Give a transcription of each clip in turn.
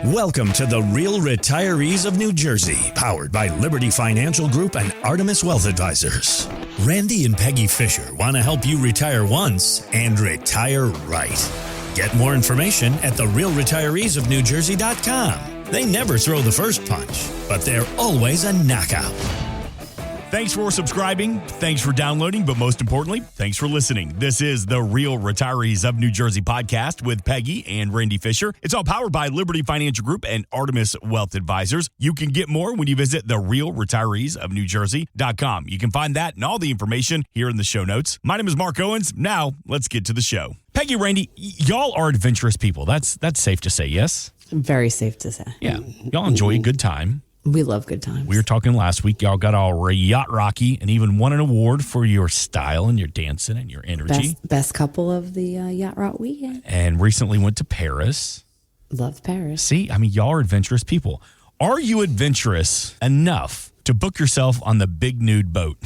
Welcome to the Real Retirees of New Jersey, powered by Liberty Financial Group and Artemis Wealth Advisors. Randy and Peggy Fisher want to help you retire once and retire right. Get more information at therealretireesofnewjersey.com. They never throw the first punch, but they're always a knockout. Thanks for subscribing. Thanks for downloading. But most importantly, thanks for listening. This is the Real Retirees of New Jersey podcast with Peggy and Randy Fisher. It's all powered by Liberty Financial Group and Artemis Wealth Advisors. You can get more when you visit therealretireesofnewjersey.com. You can find that and all the information here in the show notes. My name is Mark Owens. Now, let's get to the show. Peggy, Randy, y'all are adventurous people. That's safe to say, yes? Very safe to say. Yeah. Y'all enjoy a good time. We love good times. We were talking last week. Y'all got all yacht rocky and even won an award for your style and your dancing and your energy. Best couple of the Yacht Rock weekend. And recently went to Paris. Love Paris. See, I mean, y'all are adventurous people. Are you adventurous enough to book yourself on the big nude boat?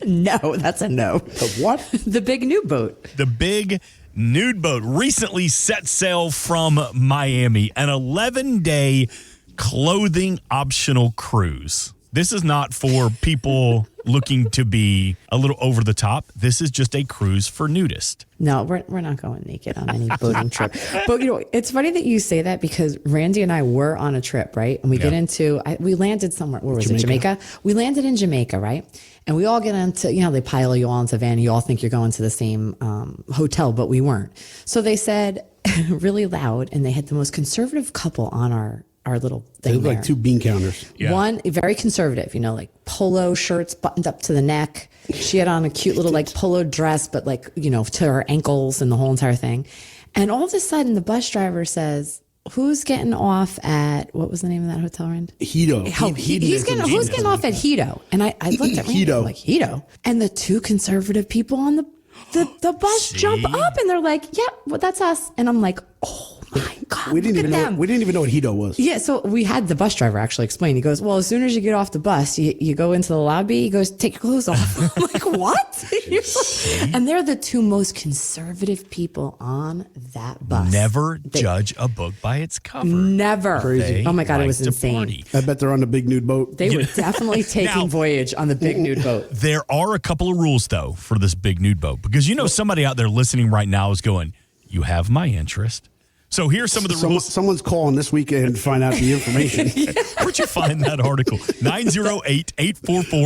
No, that's a no. The what? The big nude boat. The big nude boat recently set sail from Miami, an 11-day clothing optional cruise. This is not for people looking to be a little over the top. This is just a cruise for nudists. No, we're not going naked on any boating trip. But, you know, it's funny that you say that because Randy and I were on a trip, right? And we get into, we landed somewhere. Where was it? Jamaica? We landed in Jamaica, right? And we all get into, you know, they pile you all into a van. And you all think you're going to the same hotel, but we weren't. So they said really loud, and they had the most conservative couple on our little thing. They look like two bean counters. Yeah. One, very conservative, you know, like polo shirts buttoned up to the neck. She had on a cute little like polo dress, but like, you know, to her ankles and the whole entire thing. And all of a sudden the bus driver says, who's getting off at, what was the name of that hotel, Rand? Hito. Who's getting off at Hito? And I looked at Randy, I'm like, Hito? And the two conservative people on the bus jump up and they're like, yeah, well, that's us. And I'm like, oh my God, we didn't even know what Hito was. Yeah, so we had the bus driver actually explain. He goes, well, as soon as you get off the bus, you go into the lobby. He goes, take your clothes off. I'm like, what? And they're the two most conservative people on that bus. Never judge a book by its cover. Never. Crazy. Oh my God, it was Like to insane. party. I bet they're on the big nude boat. They were definitely taking voyage on the big nude boat. There are a couple of rules, though, for this big nude boat. Because you know somebody out there listening right now is going, you have my interest. So here's some of the rules. Someone's calling this weekend to find out the information. Where'd you find that article?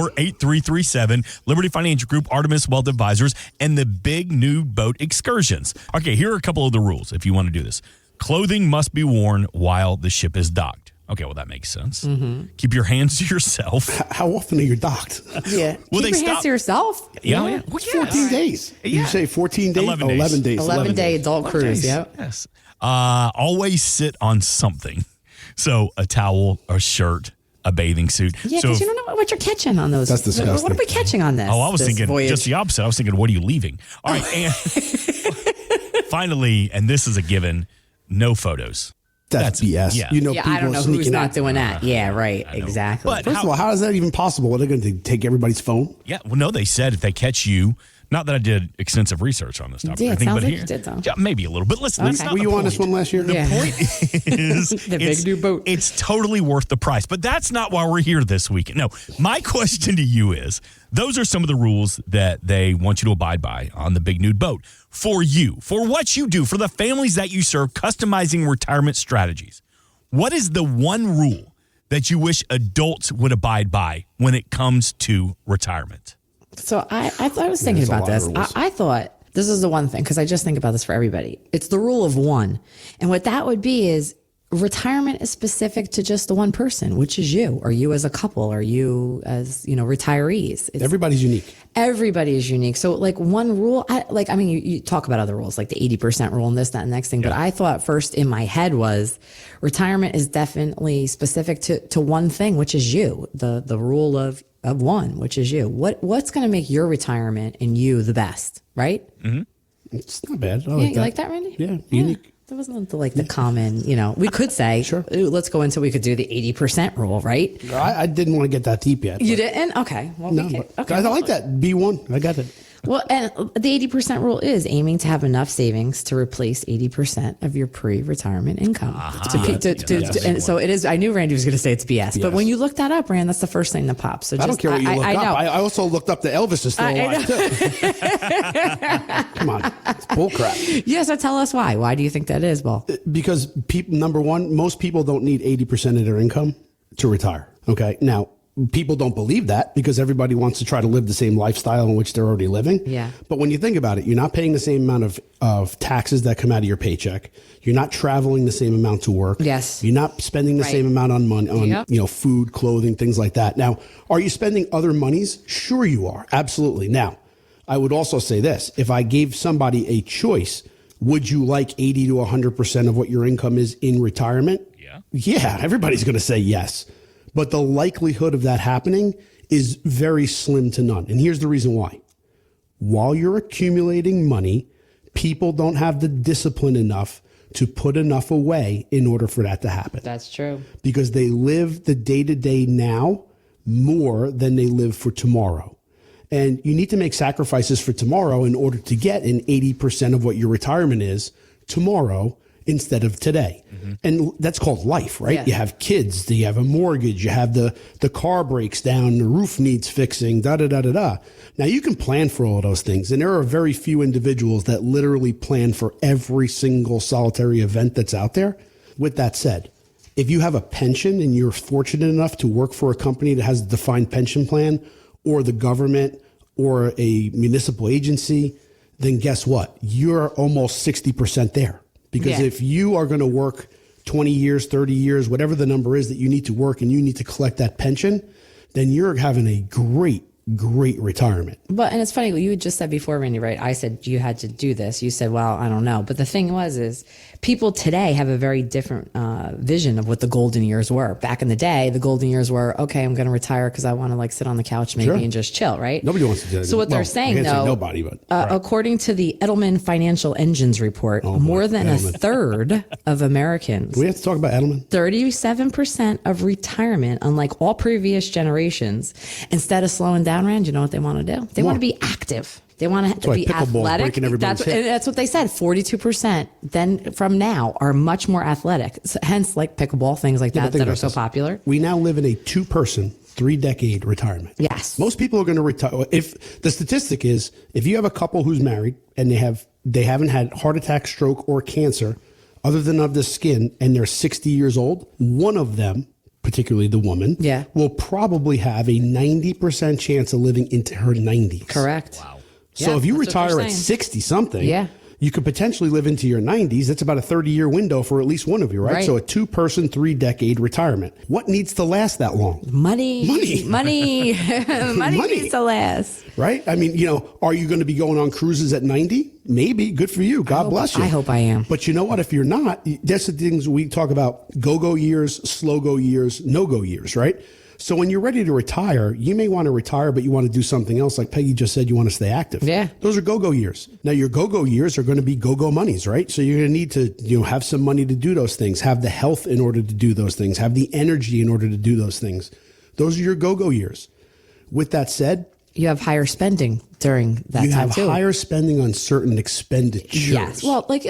908-844-8337, Liberty Financial Group, Artemis Wealth Advisors, and the big nude boat excursions. Okay, here are a couple of the rules if you want to do this. Clothing must be worn while the ship is docked. Okay, well, that makes sense. Mm-hmm. Keep your hands to yourself. How often are you docked? Yeah. Well, Keep your hands to yourself. Yeah. Well, 14 days. Yeah. You say 14 days? 11 days. 11 days. 11-day adult cruise, Nice. yep. Yes. Always sit on something. So a towel, a shirt, a bathing suit. Yeah, so because you don't know what you're catching on those. That's disgusting. What are we catching on this? I was this thinking voyage? just the opposite. I was thinking, what are you leaving? All right. And finally, and this is a given, no photos. That's BS. yeah. You know, Yeah, people I don't know are who's sneaking not out. doing that. Yeah, right. Exactly. But First of all, how is that even possible? Are they going to take everybody's phone? Yeah. Well, no, they said if they catch you, not that I did extensive research on this topic. Yeah, I it think, sounds but like here, you did, though. yeah, maybe a little bit. Listen, that's Okay. not Were the you on point. this one last year? Yeah. The point is The big new boat. It's totally worth the price. But that's not why we're here this week. No, my question to you is, those are some of the rules that they want you to abide by on the big nude boat. For you, for what you do, for the families that you serve, customizing retirement strategies. What is the one rule that you wish adults would abide by when it comes to retirement? So I was thinking about this. I thought this is the one thing, because I just think about this for everybody. It's the rule of one. And what that would be is retirement is specific to just the one person, which is you, or you as a couple, or you as, you know, retirees. Everybody's unique. Everybody is unique. So like one rule, you talk about other rules like the 80% rule and this, that, and next thing. But I thought first in my head was retirement is definitely specific to one thing, which is you, the rule of one, which is you. What's going to make your retirement and you the best, right? Mm-hmm. It's not bad. You like that, Randy? Yeah, unique. That wasn't the common, you know, we could say, Sure. Ooh, let's go into, we could do the 80% rule, right? I didn't want to get that deep yet. You didn't? Okay. Well, No, we can, but okay. I like that. B1. I got it. Well, and the 80% rule is aiming to have enough savings to replace 80% of your pre-retirement income. And so it is. I knew Randy was going to say it's BS, but when you look that up, Rand, that's the first thing that pops. So I don't care what you look up. know. I also looked up that Elvis is still alive too. Come on, it's bullcrap. Yeah, so tell us why. Why do you think that is, Paul? Because people, number one, most people don't need 80% of their income to retire. Okay, now. People don't believe that because everybody wants to try to live the same lifestyle in which they're already living. Yeah. But when you think about it, you're not paying the same amount of taxes that come out of your paycheck. You're not traveling the same amount to work. Yes. You're not spending the same amount on money on food, clothing, things like that. Now, are you spending other monies? Sure you are. Absolutely. Now, I would also say this. If I gave somebody a choice, would you like 80 to 100% of what your income is in retirement? Yeah. Yeah, everybody's going to say yes. But the likelihood of that happening is very slim to none. And here's the reason why. While you're accumulating money, people don't have the discipline enough to put enough away in order for that to happen. That's true. Because they live the day-to-day now more than they live for tomorrow. And you need to make sacrifices for tomorrow in order to get an 80% of what your retirement is tomorrow instead of today. Mm-hmm. And that's called life, right? Yeah. You have kids, you have a mortgage, you have the car breaks down, the roof needs fixing, da-da-da-da-da. Now, you can plan for all of those things, and there are very few individuals that literally plan for every single solitary event that's out there. With that said, if you have a pension and you're fortunate enough to work for a company that has a defined pension plan, or the government, or a municipal agency, then guess what? You're almost 60% there. Because if you are going to work 20 years, 30 years, whatever the number is that you need to work and you need to collect that pension, then you're having a great retirement. But, and it's funny, you had just said before, Randy, right? I said you had to do this. You said, well, I don't know. But the thing is people today have a very different vision of what the golden years were. Back in the day, the golden years were, okay, I'm going to retire because I want to sit on the couch maybe and just chill, right? Nobody wants to do that. So what they're saying, though, nobody, but according to the Edelman Financial Engines report, more than a third of Americans, we have to talk about Edelman. 37% of retirement, unlike all previous generations, instead of slowing down, Rand, you know what they want to do? They want to be active. They want to be athletic. That's what they said. 42% then from now are much more athletic. So, hence, like pickleball, things like that are so popular. We now live in a 2-person, 3-decade retirement. Yes. Most people are going to retire. If the statistic is, if you have a couple who's married and they haven't had heart attack, stroke, or cancer, other than of the skin, and they're 60 years old, one of them, particularly the woman, will probably have a 90% chance of living into her 90s. Correct. Wow. So if you retire at 60 something, you could potentially live into your 90s. That's about a 30-year window for at least one of you, right? So a 2-person, 3-decade retirement. What needs to last that long? Money needs to last. Right? I mean, are you going to be going on cruises at 90? Maybe. Good for you. God bless you. I hope I am. But you know what? If you're not, that's the things we talk about: go-go years, slow-go years, no-go years, right? So when you're ready to retire, you may want to retire, but you want to do something else. Like Peggy just said, you want to stay active. Yeah. Those are go-go years. Now, your go-go years are going to be go-go monies, right? So you're going to need to, have some money to do those things, have the health in order to do those things, have the energy in order to do those things. Those are your go-go years. With that said, you have higher spending during that time too. You have higher spending on certain expenditures. Yes. Well, like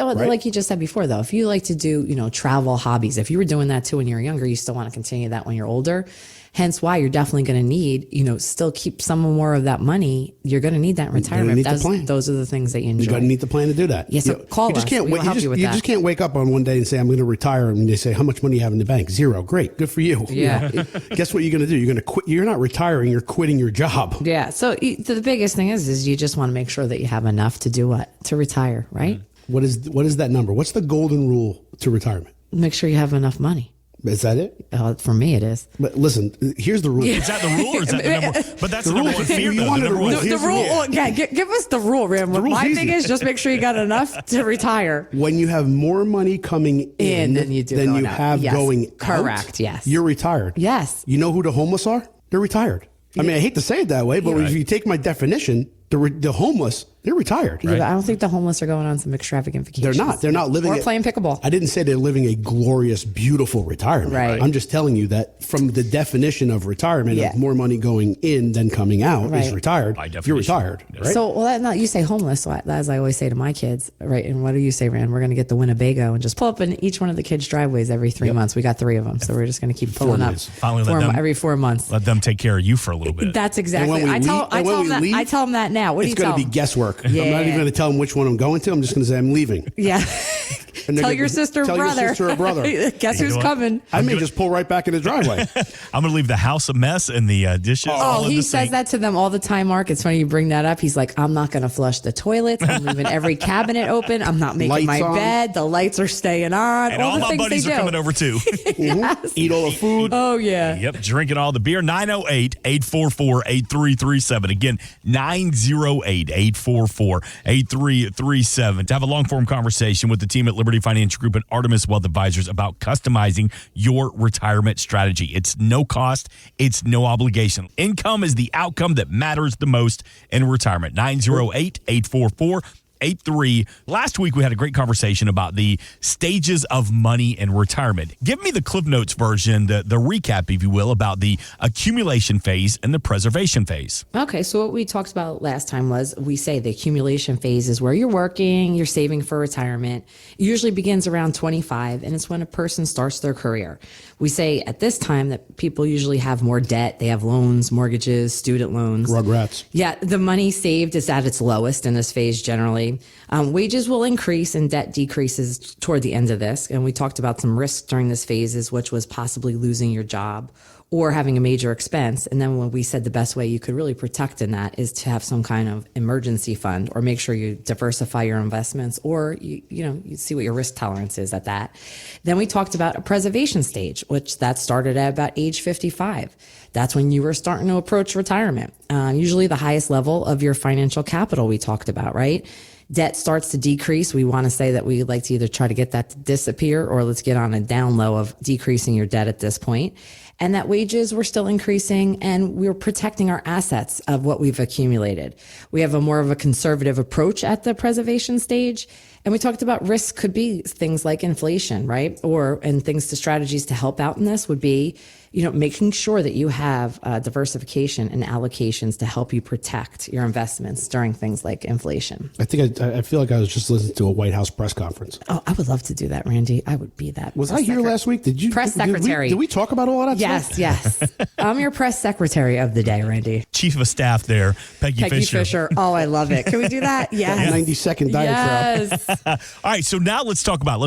you just said before, though, if you like to do, travel hobbies, if you were doing that too when you were younger, you still want to continue that when you're older. Hence why you're definitely going to need, still keep some more of that money. You're going to need that in retirement. Those are the things that you enjoy. You're going to need to plan to do that. Yes. Call us. You just can't wake up on one day and say, I'm going to retire. And they say, how much money do you have in the bank? 0. Great. Good for you. Yeah. Guess what you're going to do? You're going to quit. You're not retiring. You're quitting your job. Yeah. So the biggest thing is you just want to make sure that you have enough to do what? To retire, right? What is that number? What's the golden rule to retirement? Make sure you have enough money. Is that it? For me, it is. But listen, here's the rule. Is that the rule, or is that the number? But that's the number one fear. You wanted a rule. The rule. Give us the rule, Ram. My thing is just make sure you got enough to retire. When you have more money coming in than you have going out, correct. Yes, you're retired. Yes. You know who the homeless are? They're retired. I mean, I hate to say it that way, but if you take my definition, the homeless They're retired. Yeah, but I don't think the homeless are going on some extravagant vacations. They're not. They're not living or playing pickleball. I didn't say they're living a glorious, beautiful retirement. Right. I'm just telling you that from the definition of retirement, of more money going in than coming out is retired. By definition. You're retired. Right? So, you say homeless, so as I always say to my kids, right? And what do you say, Rand? We're going to get the Winnebago and just pull up in each one of the kids' driveways every 3 months. We got 3 of them, so we're just going to keep pulling up every 4 months. Let them take care of you for a little bit. That's exactly. I tell them that now. What do you tell them? It's going to be guesswork. Yeah. I'm not even going to tell them which one I'm going to. I'm just going to say I'm leaving. Yeah. Tell your sister or brother. Guess who's coming? I may just pull right back in the driveway. I'm going to leave the house a mess and the dishes. He says that to them all the time, Mark. It's funny you bring that up. He's like, I'm not going to flush the toilets. I'm leaving every cabinet open. I'm not making my bed. The lights are staying on. And all my buddies are coming over too. Yes. Eat all the food. Oh, yeah. Yep. Drinking all the beer. 908-844-8337. Again, 908-844-8337. To have a long form conversation with the team at Liberty Financial Group and Artemis Wealth Advisors about customizing your retirement strategy. It's no cost. It's no obligation. Income is the outcome that matters the most in retirement. 908-844-8337. Last week, we had a great conversation about the stages of money in retirement. Give me the Cliff Notes version, the recap, if you will, about the accumulation phase and the preservation phase. Okay, so what we talked about last time was we say the accumulation phase is where you're working, you're saving for retirement. It usually begins around 25, and it's when a person starts their career. We say at this time that people usually have more debt. They have loans, mortgages, student loans. Rugrats. Yeah, the money saved is at its lowest in this phase generally. Wages will increase and debt decreases toward the end of this. And we talked about some risks during this phases, which was possibly losing your job or having a major expense. And then when we said the best way you could really protect in that is to have some kind of emergency fund or make sure you diversify your investments or you see what your risk tolerance is at that. Then we talked about a preservation stage, which that started at about age 55. That's when you were starting to approach retirement. Usually the highest level of your financial capital we talked about, right? Debt starts to decrease. We want to say that we like to either try to get that to disappear or let's get on a down low of decreasing your debt at this point. And that wages were still increasing and we're protecting our assets of what we've accumulated. We have a more of a conservative approach at the preservation stage. And we talked about risks could be things like inflation, right? And things to strategies to help out in this would be, making sure that you have diversification and allocations to help you protect your investments during things like inflation. I feel like I was just listening to a White House press conference. Oh, I would love to do that, Randy. I would be that. Was I here last week? Did you? Press secretary. Did we talk about all of that stuff? Yes. I'm your press secretary of the day, Randy. Chief of Staff there, Peggy Fisher. Oh, I love it. Can we do that? Yes. 90-second diatribe. Yes. All right, so now let's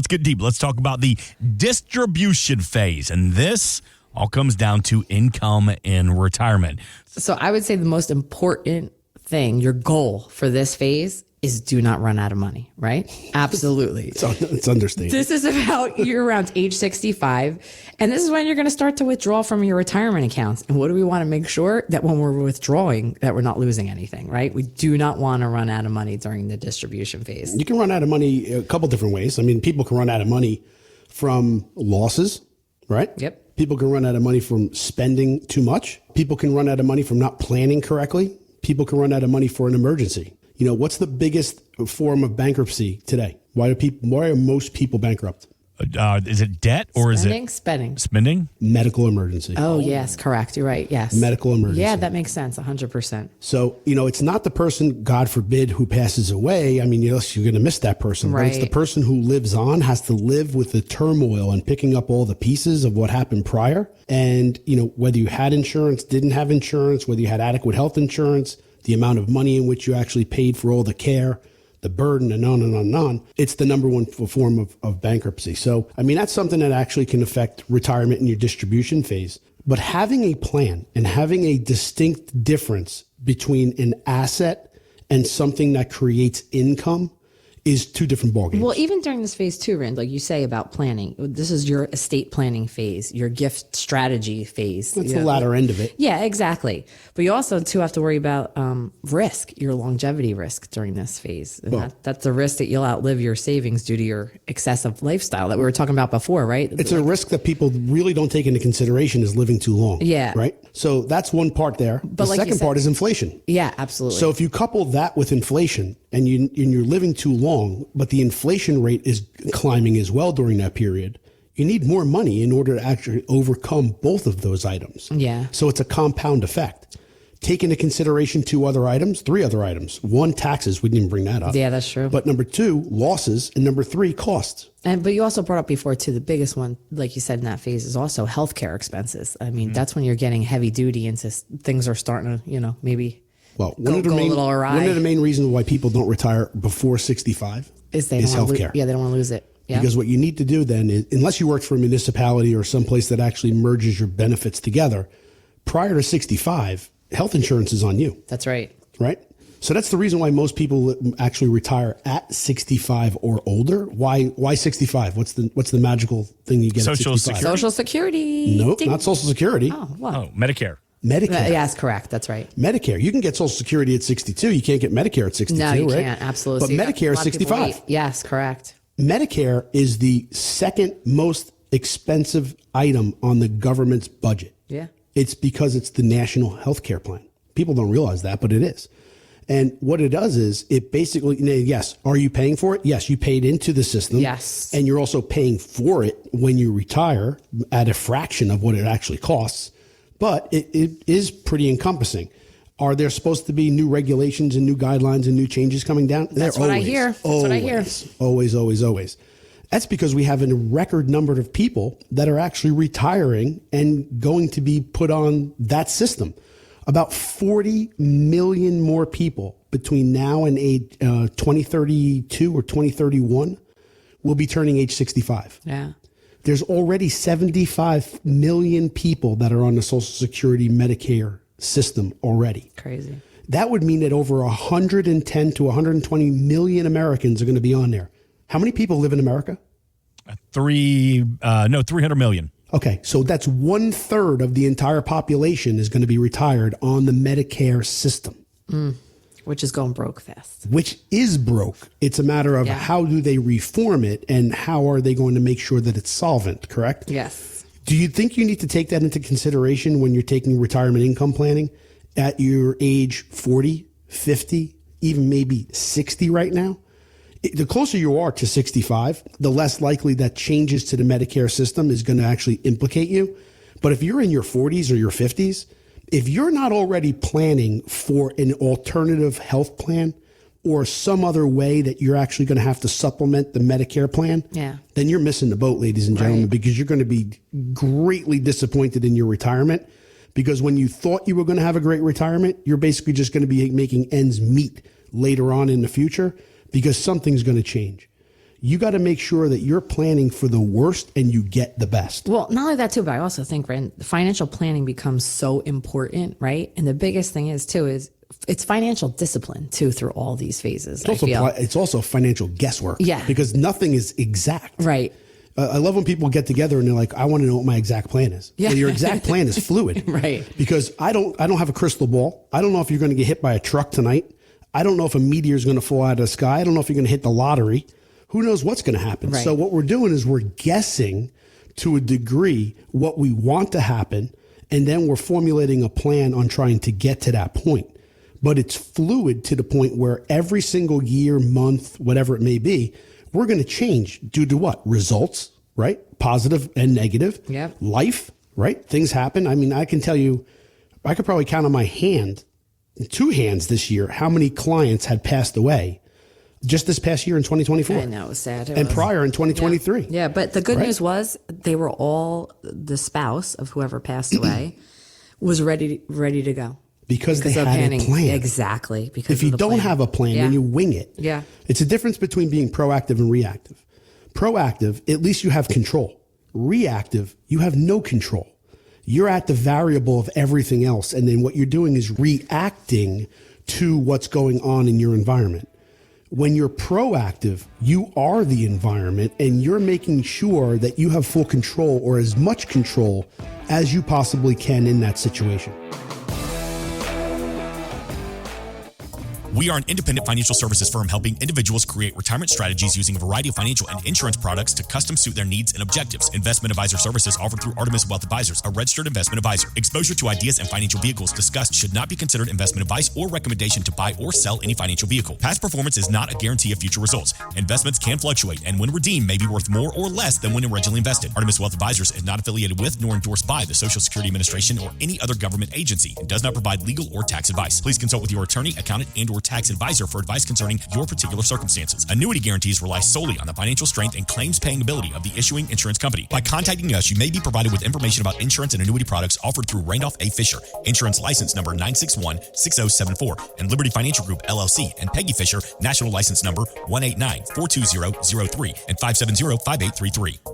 get deep. Let's talk about the distribution phase. And this all comes down to income in retirement. So I would say the most important thing, your goal for this phase is do not run out of money, right? Absolutely. It's understated. This is about you're around age 65. And this is when you're going to start to withdraw from your retirement accounts. And what do we want to make sure? That when we're withdrawing, that we're not losing anything, right? We do not want to run out of money during the distribution phase. You can run out of money a couple different ways. I mean, people can run out of money from losses, right? Yep. People can run out of money from spending too much. People can run out of money from not planning correctly. People can run out of money for an emergency. What's the biggest form of bankruptcy today? Why are most people bankrupt? Is it debt or Spending? is it spending? Medical emergency. Oh, yes, correct. You're right. Yes. Medical emergency. Yeah, that makes sense. 100%. So, it's not the person, God forbid, who passes away. I mean, yes, you're going to miss that person. Right. But it's the person who lives on, has to live with the turmoil and picking up all the pieces of what happened prior. And, whether you had insurance, didn't have insurance, whether you had adequate health insurance, the amount of money in which you actually paid for all the care, the burden, and on and on and on. It's the number one form of bankruptcy. So, I mean, that's something that actually can affect retirement in your distribution phase. But having a plan and having a distinct difference between an asset and something that creates income is two different ballgames. Well, even during this phase too, Rand, like you say about planning, this is your estate planning phase, your gift strategy phase. That's the latter end of it. Yeah, exactly. But you also too have to worry about risk, your longevity risk during this phase. And that's a risk that you'll outlive your savings due to your excessive lifestyle that we were talking about before, right? It's a risk that people really don't take into consideration is living too long. Yeah. Right? So that's one part there. But the second part is inflation. Yeah, absolutely. So if you couple that with inflation and you're living too long, but the inflation rate is climbing as well during that period, you need more money in order to actually overcome both of those items. Yeah. So it's a compound effect. Take into consideration three other items. One, taxes. We didn't bring that up. Yeah, that's true. But number two, losses. And number three, costs. But you also brought up before too, the biggest one, like you said in that phase, is also healthcare expenses. I mean, that's when you're getting heavy duty into things are starting to, maybe go a little awry. One of the main reasons why people don't retire before 65 is healthcare. They don't want to lose it. Yeah. Because what you need to do then is, unless you work for a municipality or someplace that actually merges your benefits together, prior to 65, health insurance is on you. That's right. Right? So that's the reason why most people actually retire at 65 or older. Why 65? What's the magical thing you get Social at 65? Social Security. Nope, not Social Security. Oh, what? Oh, Medicare. Yes, correct. That's right. Medicare. You can get Social Security at 62. You can't get Medicare at 62, No, you right? can't. Absolutely. But Medicare is 65. Yes, correct. Medicare is the second most expensive item on the government's budget. Yeah. It's because it's the national health care plan. People don't realize that, but it is. And what it does is it basically, yes, are you paying for it? Yes, you paid into the system. Yes. And you're also paying for it when you retire at a fraction of what it actually costs. But it is pretty encompassing. Are there supposed to be new regulations and new guidelines and new changes coming down? That's what I hear. That's what I hear. Always. That's because we have a record number of people that are actually retiring and going to be put on that system. About 40 million more people between now and 2032 or 2031 will be turning age 65. Yeah. There's already 75 million people that are on the Social Security Medicare system already. Crazy. That would mean that over 110 to 120 million Americans are going to be on there. How many people live in America? 300 million. Okay, so that's 1/3 of the entire population is going to be retired on the Medicare system. Which is going broke fast. Which is broke. It's a matter of how do they reform it and how are they going to make sure that it's solvent, correct? Yes. Do you think you need to take that into consideration when you're taking retirement income planning at your age 40, 50, even maybe 60 right now? The closer you are to 65, the less likely that changes to the Medicare system is going to actually implicate you. But if you're in your 40s or your 50s, if you're not already planning for an alternative health plan or some other way that you're actually going to have to supplement the Medicare plan, then you're missing the boat, ladies and gentlemen, because you're going to be greatly disappointed in your retirement. Because when you thought you were going to have a great retirement, you're basically just going to be making ends meet later on in the future because something's going to change. You got to make sure that you're planning for the worst and you get the best. Well, not only that too, but I also think, Rand, financial planning becomes so important, right? And the biggest thing is it's financial discipline too through all these phases. It's also financial guesswork. Yeah. Because nothing is exact. Right. I love when people get together and they're like, I want to know what my exact plan is. Yeah. Well, your exact plan is fluid. Right. Because I don't have a crystal ball. I don't know if you're going to get hit by a truck tonight. I don't know if a meteor is going to fall out of the sky. I don't know if you're going to hit the lottery. Who knows what's going to happen? Right. So what we're doing is we're guessing to a degree what we want to happen, and then we're formulating a plan on trying to get to that point. But it's fluid to the point where every single year, month, whatever it may be, we're going to change due to what? Results, right? Positive and negative. Yeah. Life, right? Things happen. I mean, I can tell you, I could probably count on my hand, 2 hands this year, how many clients had passed away just this past year in 2024. I know, it was sad. And prior in 2023. Yeah, but the good news was they were all, the spouse of whoever passed away was ready to go. Because they had a plan. Exactly. Because if you don't have a plan, then you wing it. Yeah. It's a difference between being proactive and reactive. Proactive, at least you have control. Reactive, you have no control. You're at the variable of everything else. And then what you're doing is reacting to what's going on in your environment. When you're proactive, you are the environment and you're making sure that you have full control or as much control as you possibly can in that situation. We are an independent financial services firm helping individuals create retirement strategies using a variety of financial and insurance products to custom suit their needs and objectives. Investment advisor services offered through Artemis Wealth Advisors, a registered investment advisor. Exposure to ideas and financial vehicles discussed should not be considered investment advice or recommendation to buy or sell any financial vehicle. Past performance is not a guarantee of future results. Investments can fluctuate and when redeemed may be worth more or less than when originally invested. Artemis Wealth Advisors is not affiliated with nor endorsed by the Social Security Administration or any other government agency and does not provide legal or tax advice. Please consult with your attorney, accountant, and or tax advisor for advice concerning your particular circumstances. Annuity guarantees rely solely on the financial strength and claims paying ability of the issuing insurance company. By contacting us, you may be provided with information about insurance and annuity products offered through Randolph A. Fisher, insurance license number 9616074, and Liberty Financial Group, LLC, and Peggy Fisher, national license number 189-42003 and 570-5833.